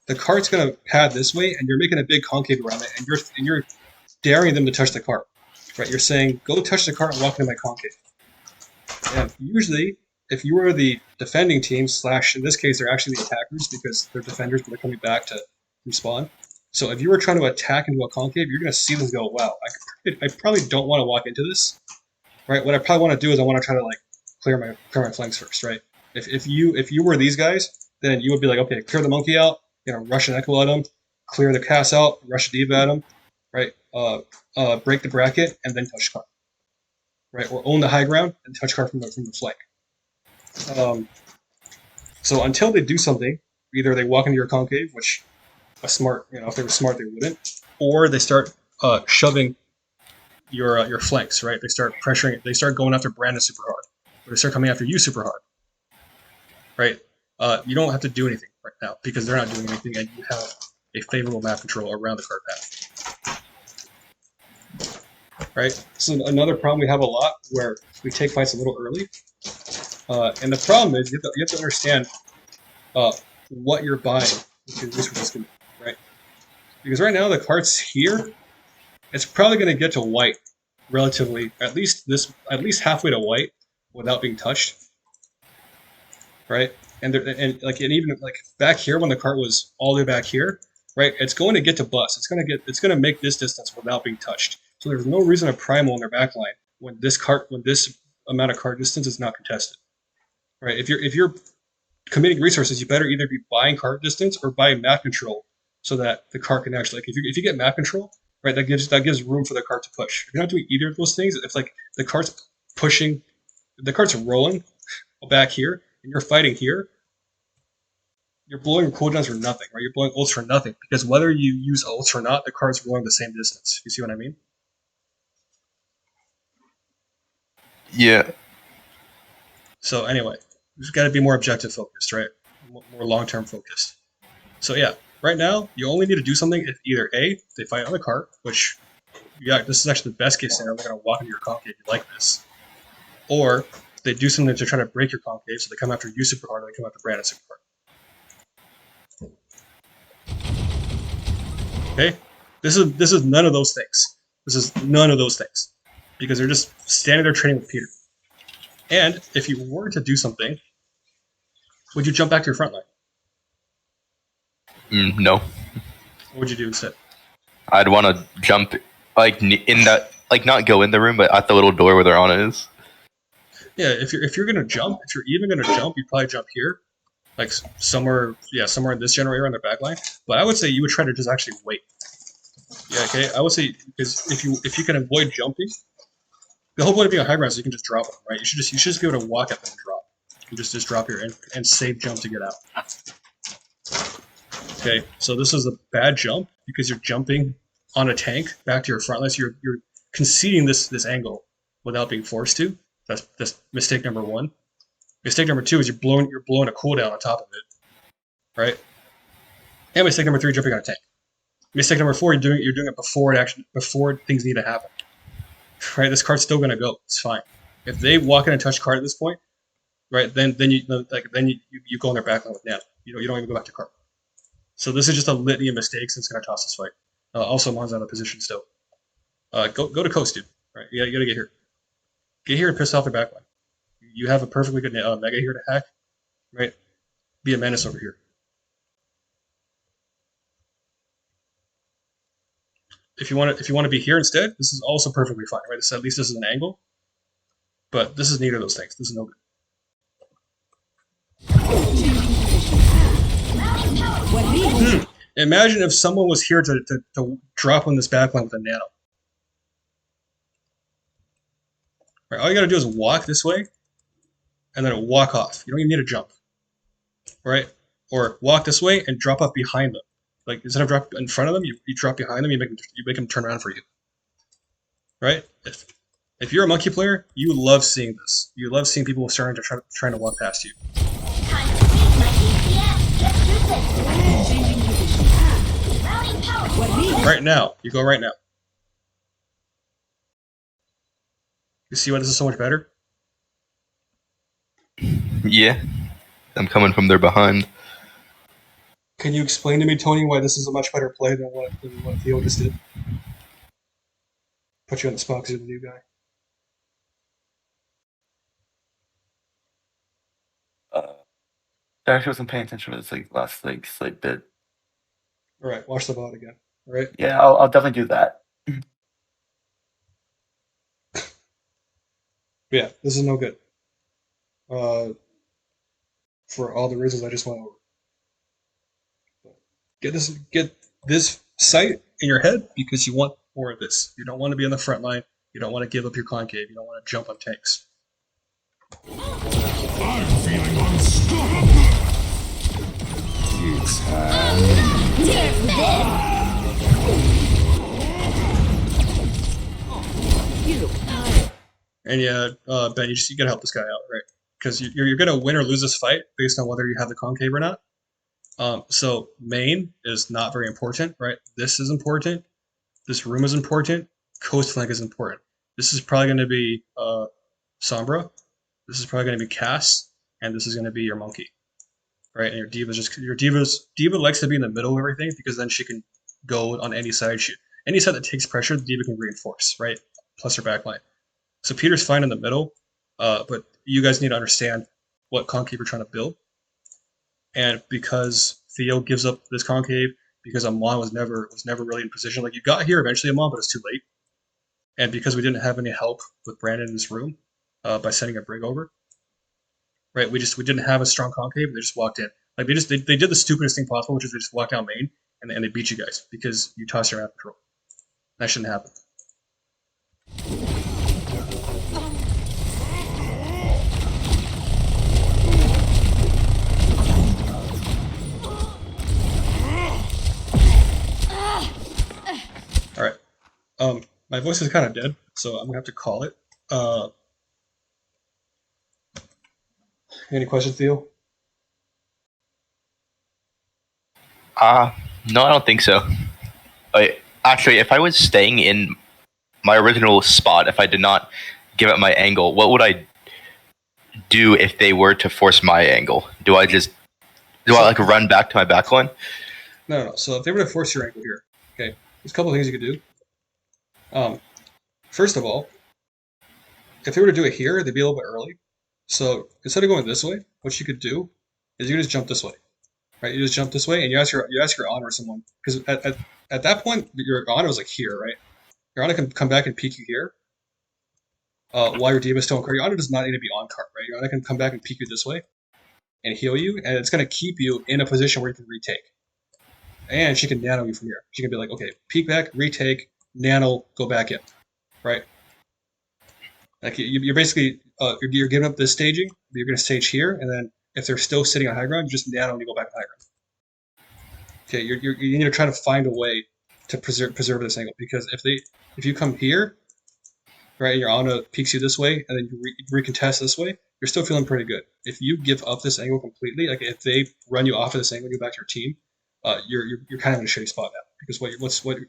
Speaker 1: the cart's gonna pad this way, and you're making a big concave around it, and you're daring them to touch the cart, right? You're saying, go touch the cart and walk into my concave. And usually, if you were the defending team / in this case they're actually the attackers because they're defenders but they're coming back to respawn. So if you were trying to attack into a concave, you're gonna see them go, wow, I probably don't want to walk into this. Right, what I probably want to do is I want to try to like clear my flanks first, right? If you were these guys, then you would be like, okay, clear the monkey out, rush an echo at him, clear the cast out, rush a diva at him, right? Break the bracket and then touch cart, right? Or own the high ground and touch cart from the flank. So until they do something, either they walk into your concave, which if they were smart they wouldn't, or they start shoving your flanks, right? They start pressuring it. They start going after Brandon super hard. Or they start coming after you super hard, right? You don't have to do anything right now because they're not doing anything, and you have a favorable map control around the cart path, right? So another problem we have a lot where we take fights a little early, and the problem is you have to understand what you're buying with your resources, right? Because right now the cart's here. It's probably going to get to white relatively, at least halfway to white without being touched, right? And even like back here when the cart was all the way back here, right? It's going to get to bust. It's going to make this distance without being touched. So there's no reason to primal in their backline when this amount of cart distance is not contested, right? If you're committing resources, you better either be buying cart distance or buying map control so that the cart can actually if you get map control. right? That gives room for the cart to push. If you're not doing either of those things, if like the cart's pushing, the cart's rolling back here, and you're fighting here, you're blowing your cooldowns for nothing, right? You're blowing ults for nothing because whether you use ults or not, the cart's rolling the same distance. You see what I mean?
Speaker 4: Yeah.
Speaker 1: So anyway, you've got to be more objective focused, right? More long-term focused. So yeah, right now you only need to do something if either A, they fight on the cart, which yeah, this is actually the best case scenario. They're gonna walk into your concave if you like this, or they do something to try to break your concave, so they come after you super hard, or they come after Brandon super hard. Okay, this is none of those things. This is none of those things because they're just standing there training with Peter. And if you were to do something, would you jump back to your front line?
Speaker 4: No.
Speaker 1: What would you do instead?
Speaker 4: I'd want to jump like in that, like not go in the room, but at the little door where their Ana is.
Speaker 1: Yeah, if you're gonna jump, if you're even gonna jump, you'd probably jump here, like somewhere in this generator on their back line. But I would say you would try to just actually wait. Yeah, okay. I would say because if you can avoid jumping, the whole point of being a high ground is you can just drop them, right? You should just be able to walk up and drop. You just drop here and save jump to get out. Okay, so this is a bad jump because you're jumping on a tank back to your front line. So you're conceding this angle without being forced to. That's mistake number one. Mistake number two is you're blowing a cooldown on top of it, right? And mistake number three, jumping on a tank. Mistake number four, you're doing it before things need to happen. Right, this card's still gonna go. It's fine. If they walk in and touch card at this point, right, then you go on their backline with Nano. You don't even go back to card. So this is just a litany of mistakes, and it's gonna toss this fight. Also, Mon's out of position still. Go to coast, dude. Right, you gotta get here. Get here and piss off their backline. You have a perfectly good Mega here to hack, right? Be a menace over here. If you want to be here instead, this is also perfectly fine, right? At least this is an angle, but this is neither of those things. This is no good. Imagine if someone was here to drop on this backline with a Nano. Right, all you gotta do is walk this way, and then walk off. You don't even need to jump, right? Or walk this way and drop off behind them. Like instead of drop in front of them, you drop behind them. You make them turn around for you, right? If you're a monkey player, you love seeing this. You love seeing people starting to trying to walk past you. Right now, you go right now. You see why this is so much better?
Speaker 4: Yeah. I'm coming from their behind.
Speaker 1: Can you explain to me, Tony, why this is a much better play than what Theo just did? Put you on the spot because you're the new guy.
Speaker 6: I actually wasn't paying attention to this last slight bit.
Speaker 1: All right, watch the VOD again. All right.
Speaker 6: Yeah, I'll definitely do that.
Speaker 1: Yeah, this is no good. For all the reasons I just went over. Get this sight in your head because you want more of this. You don't want to be on the front line. You don't want to give up your concave. You don't want to jump on tanks.
Speaker 5: I'm feeling unstoppable. It's
Speaker 1: And yeah, Ben, you gotta help this guy out, right? Because you're gonna win or lose this fight based on whether you have the concave or not. So main is not very important, right? This is important. This room is important. Coast flank is important. This is probably going to be Sombra. This is probably going to be Cass, and this is going to be your monkey, right? And your Diva likes to be in the middle of everything because then she can go on any side. Any side that takes pressure, the Diva can reinforce, right? Plus her backline. So Peter's fine in the middle, but you guys need to understand what concave you're trying to build. And because Theo gives up this concave, because Amon was never really in position. Like you got here eventually, Amon, but it's too late. And because we didn't have any help with Brandon in this room by sending a brig over, right? We didn't have a strong concave. They just walked in. Like they did the stupidest thing possible, which is they just walked down main and they beat you guys because you tossed your out control. That shouldn't happen. All right. My voice is kind of dead, so I'm gonna have to call it. Any questions, Theo?
Speaker 4: No, I don't think so. Actually, if I was staying in my original spot, if I did not give up my angle, what would I do if they were to force my angle? Do I like run back to my backline?
Speaker 1: No. So if they were to force your ankle here, okay, there's a couple things you could do. First of all, if they were to do it here, they'd be a little bit early. So instead of going this way, what you could do is you could just jump this way, right? You just jump this way, and you ask your honor or someone, because at that point your honor was like here, right? Your honor can come back and peek you here. While your diva is still on card, your honor does not need to be on card, right? Your honor can come back and peek you this way and heal you, and it's going to keep you in a position where you can retake. And she can nano you from here. She can be like, okay, peek back, retake, nano, go back in, right? Like you're basically you're giving up this staging. You're going to stage here, and then if they're still sitting on high ground, you just nano and you go back to high ground. Okay, you need to try to find a way to preserve this angle, because if you come here, right, and your Ana peeks you this way, and then you recontest this way, you're still feeling pretty good. If you give up this angle completely, like if they run you off of this angle and go back to your team, you're kind of in a shitty spot now, because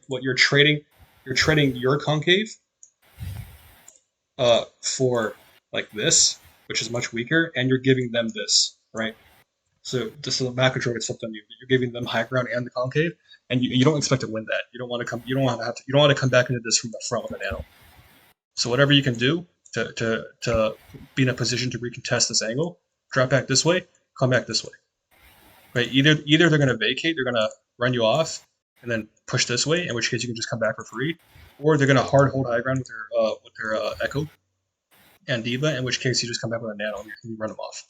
Speaker 1: what you're trading your concave for like this, which is much weaker, and you're giving them this, right? So this is a back control gets flipped on you. You're giving them high ground and the concave, and you don't expect to win that. You don't want to come. You don't want to have to. You don't want to come back into this from the front with a nano. So whatever you can do to be in a position to recontest this angle, drop back this way, come back this way. Right? Either they're going to vacate, they're going to run you off, and then push this way, in which case you can just come back for free, or they're going to hard hold high ground with their echo and diva, in which case you just come back with a nano and you run them off.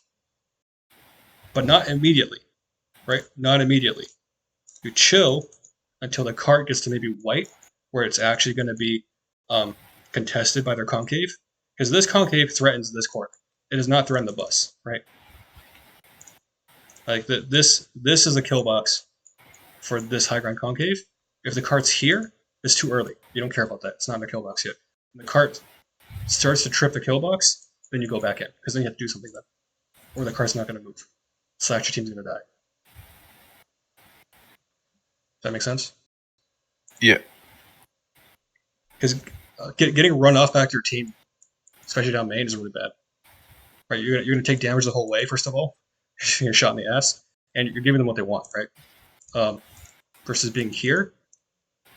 Speaker 1: But not immediately, right? Not immediately. You chill until the cart gets to maybe white, where it's actually going to be contested by their concave, because this concave threatens this corner. It does not threaten the bus, right? Like this is a kill box for this high ground concave. If the cart's here, it's too early. You don't care about that. It's not in the kill box yet. When the cart starts to trip the kill box, then you go back in, because then you have to do something then, or the cart's not going to move. Slash your team's going to die. Does that make sense?
Speaker 4: Yeah.
Speaker 1: Because getting run off back to your team, especially down main, is really bad. Right? You're gonna take damage the whole way. First of all, you're shot in the ass, and you're giving them what they want, right? Versus being here,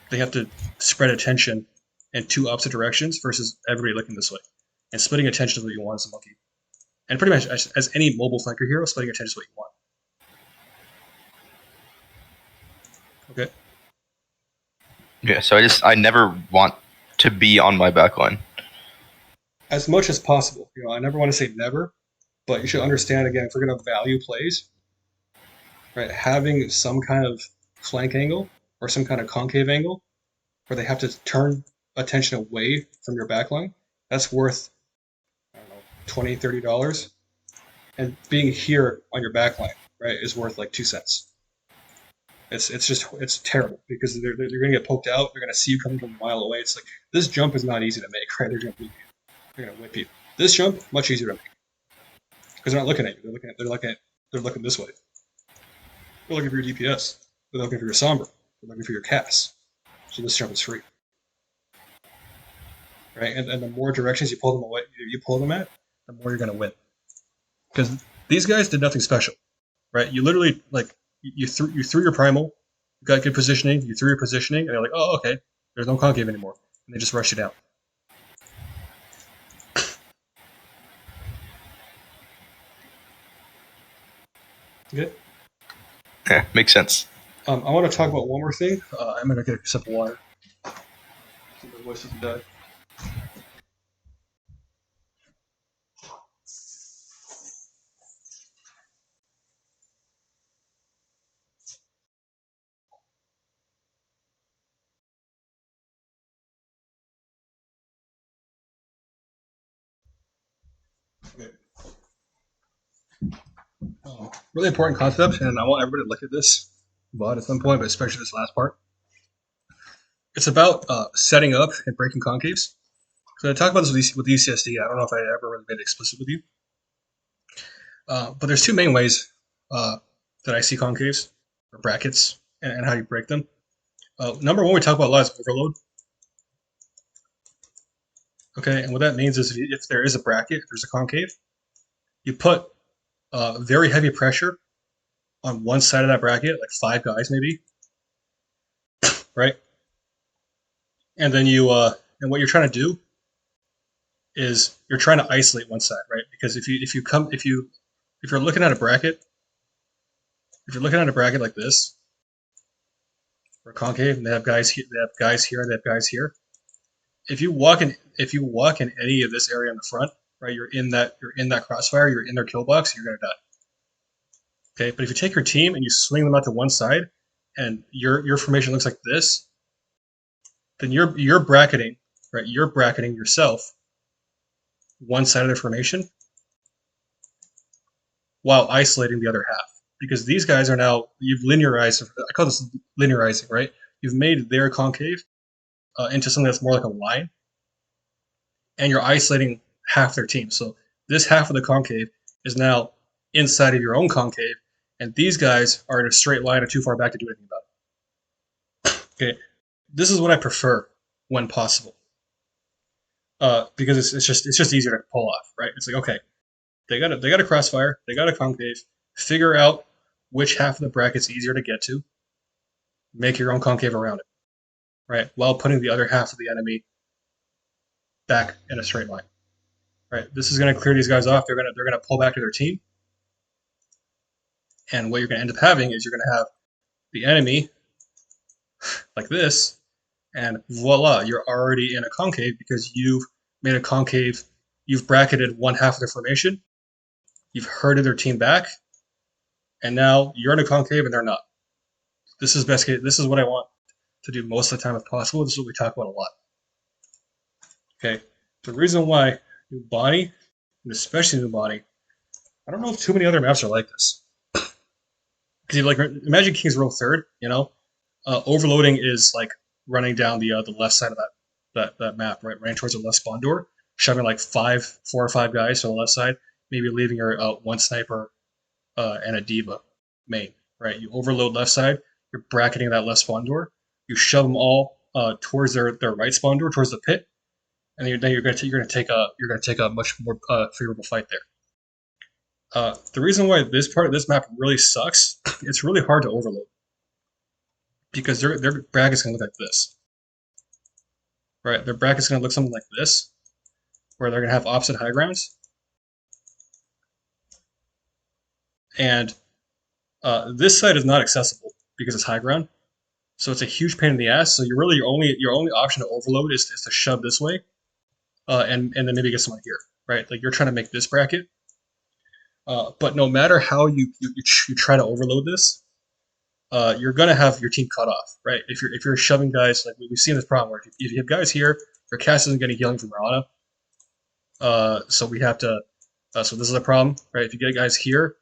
Speaker 1: they have to spread attention in two opposite directions versus everybody looking this way. And splitting attention is what you want as a monkey. And pretty much as any mobile flanker hero, splitting attention is what you want. Okay.
Speaker 4: Yeah. So I never want to be on my backline.
Speaker 1: As much as possible. I never want to say never, but you should understand, again, if we're going to value plays, right, having some kind of flank angle or some kind of concave angle where they have to turn attention away from your backline, that's worth, I don't know, $20, $30. And being here on your backline, right, is worth like 2 cents. It's terrible, because they're going to get poked out. They're going to see you coming from a mile away. It's like, this jump is not easy to make, right? They're going to beat you. They're going to whip you. This jump, much easier to make, because they're not looking at you. They're looking this way. They're looking for your DPS. They're looking for your Sombra. They're looking for your Cass. So this jump is free, right? And the more directions you pull them away, you pull them at, the more you're going to win. Because these guys did nothing special, right? You literally, like, you threw your primal, you got good positioning, you threw your positioning, and they're like, oh, okay, there's no concave anymore, and they just rush you down. Okay.
Speaker 4: Yeah, makes sense.
Speaker 1: I want to talk about one more thing. I'm gonna get a sip of water. So my voice doesn't die. really important concept, and I want everybody to look at this VOD at some point, but especially this last part. It's about setting up and breaking concaves. So I talk about this with UCSD. I don't know if I ever really made it explicit with you. But there's two main ways that I see concaves or brackets and how you break them. Number one, we talk about a lot is overload. Okay, and what that means is if there is a bracket, if there's a concave, you put very heavy pressure on one side of that bracket, like 5 guys maybe, right? And then you and what you're trying to do is you're trying to isolate one side, right? Because if you're looking at a bracket, if you're looking at a bracket like this, or concave, and they have guys here, they have guys here, they have guys here. If you walk in any of this area in the front, right? You're in that crossfire, you're in their kill box, you're gonna die. Okay, but if you take your team and you swing them out to one side, and your formation looks like this, then you're bracketing, right? You're bracketing yourself one side of the formation while isolating the other half. Because these guys are now, you've linearized, I call this linearizing, right? You've made their concave into something that's more like a line, and you're isolating half their team. So this half of the concave is now inside of your own concave, and these guys are in a straight line or too far back to do anything about it. Okay, this is what I prefer when possible, because it's just easier to pull off, right? It's like, okay, they got a crossfire, they got a concave. Figure out which half of the bracket's easier to get to. Make your own concave around it, right? While putting the other half of the enemy back in a straight line, right? This is going to clear these guys off. They're gonna pull back to their team, and what you're going to end up having is you're going to have the enemy like this, and voila, you're already in a concave because you've made a concave. You've bracketed one half of the formation. You've herded their team back, and now you're in a concave and they're not. This is best case. This is what I want to do most of the time if possible. This is what we talk about a lot. Okay, the reason why Numbani, and especially Numbani, I don't know if too many other maps are like this. Because you like imagine King's Row third, you know, overloading is like running down the left side of that map, right, running towards the left spawn door, shoving like 4 or 5 guys to the left side, maybe leaving your one sniper and a diva main, right? You overload left side, you're bracketing that left spawn door, you shove them all towards their right spawn door, towards the pit, and then you're going to take a much more favorable fight there. The reason why this part of this map really sucks, it's really hard to overload because their bracket's going to look like this, right? Their bracket's going to look something like this, where they're going to have opposite high grounds, and this side is not accessible because it's high ground, so it's a huge pain in the ass. So your only option to overload is to shove this way, and then maybe get someone here, right? Like you're trying to make this bracket. But no matter how you try to overload this, you're gonna have your team cut off, right? If you're shoving guys, like we've seen this problem where if you have guys here, your cast isn't getting healing from Rana. So we have to. So this is a problem, right? If you get guys here,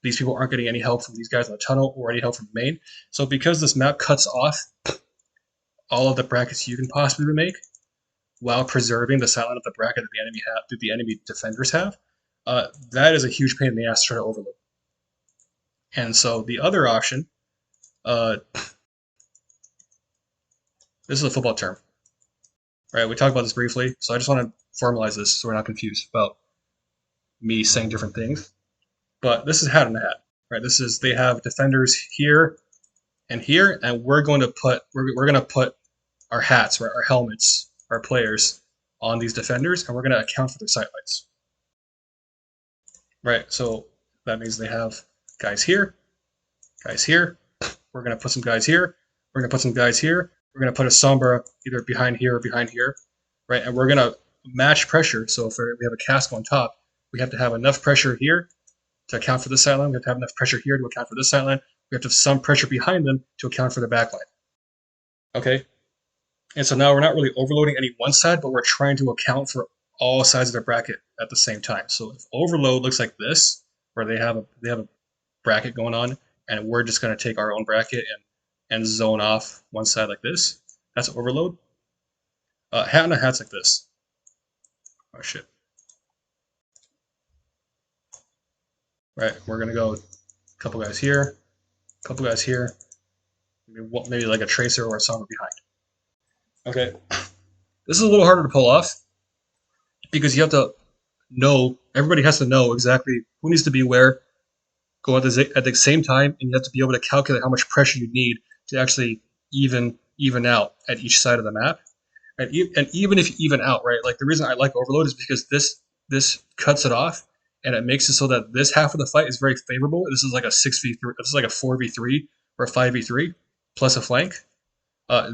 Speaker 1: these people aren't getting any help from these guys in the tunnel or any help from the main. So because this map cuts off all of the brackets you can possibly make, while preserving the sight line of the bracket that the enemy defenders have, that is a huge pain in the ass to try to overload. And so the other option, this is a football term, right? We talked about this briefly, so I just want to formalize this so we're not confused about me saying different things. But this is hat in a hat, right? This is they have defenders here and here, and we're going to put our hats, right, our helmets, our players on these defenders, and we're going to account for their sightlines. Right, so that means they have guys here, guys here. We're going to put some guys here. We're going to put some guys here. We're going to put a Sombra either behind here or behind here, right? And we're going to match pressure. So if we have a cask on top, we have to have enough pressure here to account for this sideline. We have to have enough pressure here to account for this sideline. We have to have some pressure behind them to account for the backline. Okay? And so now we're not really overloading any one side, but we're trying to account for all sides of the bracket at the same time. So if overload looks like this, where they have a bracket going on, and we're just gonna take our own bracket and zone off one side like this. That's overload. Hat on a hat's like this. Oh shit. Right, we're gonna go a couple guys here, a couple guys here, maybe like a tracer or a somber behind. Okay, this is a little harder to pull off because you have to know, everybody has to know exactly who needs to be where, go at the same time, and you have to be able to calculate how much pressure you need to actually even out at each side of the map. And even if you even out, right? Like the reason I like overload is because this cuts it off, and it makes it so that this half of the fight is very favorable. This is like a 6v3. This is like a 4v3 or a 5v3 plus a flank.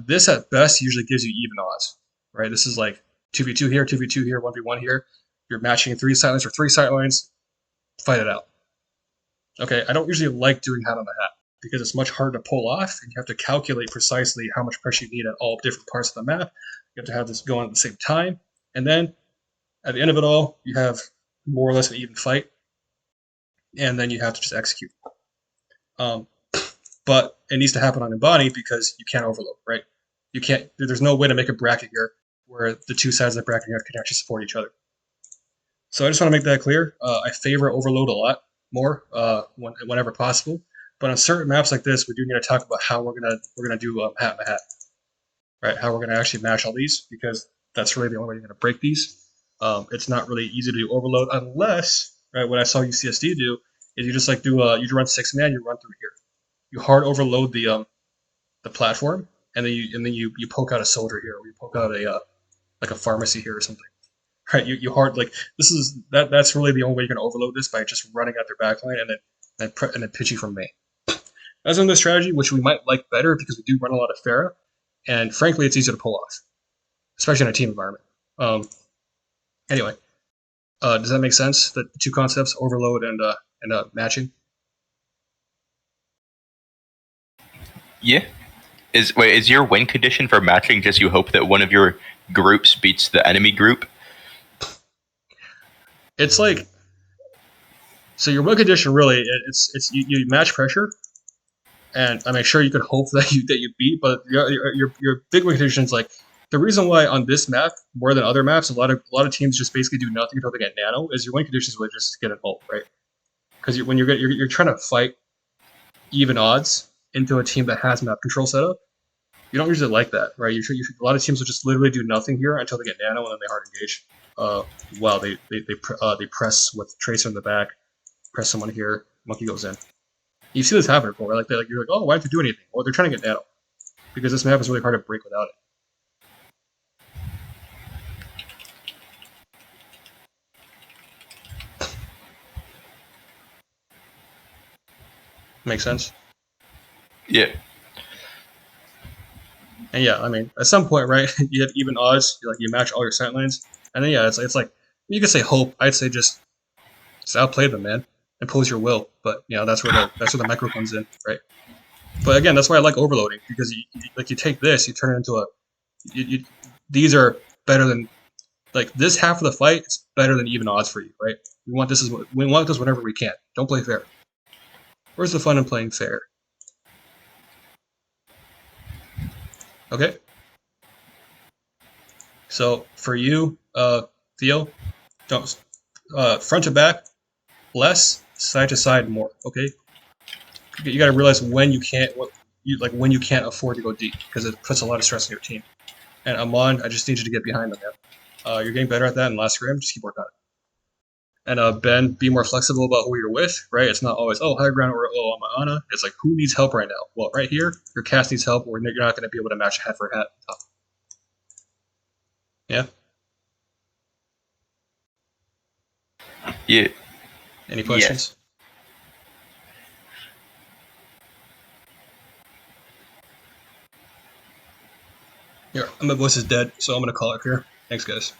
Speaker 1: This at best usually gives you even odds, right? This is like 2v2 here, 2v2 here, 1v1 here. You're matching 3 sightlines or 3 sightlines. Fight it out. Okay, I don't usually like doing hat on the hat because it's much harder to pull off, and you have to calculate precisely how much pressure you need at all different parts of the map. You have to have this going at the same time, and then at the end of it all, you have more or less an even fight, and then you have to just execute. But it needs to happen on Numbani because you can't overload, right? You can't. There's no way to make a bracket here where the two sides of the bracket here can actually support each other. So I just want to make that clear. I favor overload a lot more whenever possible, but on certain maps like this, we do need to talk about how we're gonna do hat and hat, right? How we're gonna actually match all these, because that's really the only way you're gonna break these. It's not really easy to do overload unless, right? What I saw UCSD do is you just like do you run 6-man, you run through here, you hard overload the platform, and then you poke out a soldier here, or you poke out a like a pharmacy here or something. Right, you hard like that's really the only way you're gonna overload this, by just running at their backline and then pitching from main. That's another strategy which we might like better because we do run a lot of Pharah, and frankly, it's easier to pull off, especially in a team environment. Anyway, does that make sense? The two concepts, overload and matching.
Speaker 4: Yeah. Is your win condition for matching just you hope that one of your groups beats the enemy group?
Speaker 1: It's like, so your win condition really, it's you match pressure, and I mean sure you can hope that you beat, but your big win condition is like, the reason why on this map more than other maps a lot of teams just basically do nothing until they get nano is your win conditions really just get an ult, right? Because when you're trying to fight even odds into a team that has map control setup, you don't usually like that, right? A lot of teams will just literally do nothing here until they get nano, and then they hard engage. Wow, they press with tracer in the back, press someone here, monkey goes in. You see this happen before, right? Like you're like, oh, why didn't they do anything? Well, they're trying to get nano because this map is really hard to break without it. Make sense?
Speaker 4: Yeah.
Speaker 1: And yeah, I mean, at some point, right, you have even odds. You match all your sight lines, and then yeah, it's like you could say hope. I'd say just outplay them, man. Impose your will. But you know, that's where the micro comes in, right? But again, that's why I like overloading, because you take this, you turn it into these are better than, like, this half of the fight is better than even odds for you, right? We want this whenever we can. Don't play fair. Where's the fun in playing fair? Okay. So for you, Theo, don't front to back less, side to side more. Okay. You got to realize when you can't afford to go deep, because it puts a lot of stress on your team. And Amon, I just need you to get behind them, man. You're getting better at that in last scrim. Just keep working on it. And Ben, be more flexible about who you're with, right? It's not always, oh, high ground or, oh, I'm Ana. It's like, who needs help right now? Well, right here, your cast needs help, or you're not going to be able to match hat for hat. Yeah?
Speaker 4: Yeah.
Speaker 1: Any questions? Here, my voice is dead, so I'm going to call it here. Thanks, guys.